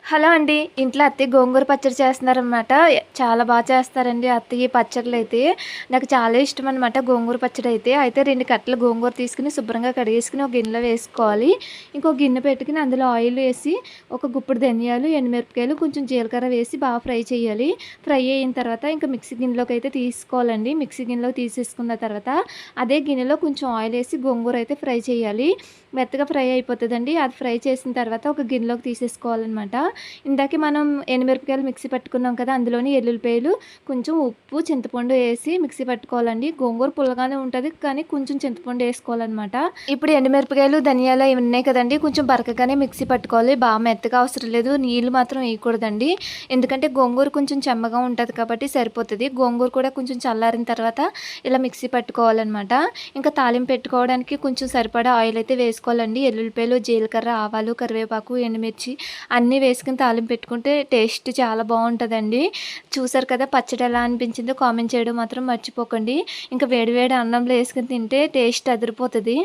Hello అండి. ఇంట్లో అత్తయ్య గోంగూర పచ్చడి చేస్తున్నారనమాట. చాలా చేస్తారండి అత్తయ్య పచ్చడ్లయితే. నాకు చాలా ఇష్టమనమాట గోంగూర పచ్చడయితే. అయితే 2 కట్టలు గోంగూర తీసుకొని శుభ్రంగా కడిగేసుకొని ఒక గిన్నెలో వేసుకోవాలి. ఇంకో గిన్నె పెట్టుకొని అందులో ఆయిల్ వేసి, ఒక గుప్పుడు ధనియాలు, ఎండుమిరపకాయలు, కొంచెం జీలకర్ర వేసి బాగా ఫ్రై చేయాలి. ఫ్రై అయిన తర్వాత ఇంకా మిక్సీ గిన్నెలోకైతే తీసుకోవాలండి. మిక్సీ గిన్నెలోకి తీసేసుకున్న తర్వాత అదే గిన్నెలో కొంచెం ఆయిల్ వేసి గోంగూర అయితే ఫ్రై చేయాలి. మెత్తగా ఫ్రై అయిపోతదండి. అది ఫ్రై చేసిన తర్వాత ఒక గిన్నెలోకి తీసేసుకోవాలనమాట. ఇందాకే మనం ఎండుమిరపకాయలు మిక్సీ పట్టుకున్నాం కదా! అందులోని ఎల్లుల్లిపాయలు, కొంచెం ఉప్పు, చింతపండు ఏసి మిక్సీ పట్టుకోవాలండి. గోంగూర పుల్లగానే ఉంటది. కానీ కొంచెం చింతపండు ఏసుకోవాలనమాట. ఇప్పుడు ఎండుమిరపకాయలు, ధనియాలు అయి ఉన్నాయి కదండీ! కొంచెం బరకగానే మిక్సీ పట్టుకోవాలి. మెత్తగా అవసరం లేదు. నీళ్ళు మాత్రం వేయకూడదండి. ఎందుకంటే గోంగూర కొంచెం చెమ్మగా ఉంటది కాబట్టి సరిపోతది. గోంగూర కూడా కొంచెం చల్లారిన తర్వాత ఇలా మిక్సీ పట్టుకోవాలనమాట. ఇంకా తాలింపు పెట్టుకోవడానికి కొంచెం సరిపడా ఆయిల్ అయితే వేసుకోవాలండి. ఎల్లుల్లిపాయలు, జీలకర్ర, ఆవాలు, కరివేపాకు, ఎండుమిర్చి అన్నీ వేసుకొని తాలింపు పెట్టుకుంటే టేస్ట్ చాలా బాగుంటుందండి. చూసారు కదా పచ్చడి ఎలా అనిపించిందో కామెంట్ చేయడం మాత్రం మర్చిపోకండి. ఇంకా వేడి వేడి అన్నంలో వేసుకొని తింటే టేస్ట్ అదిరిపోతుంది.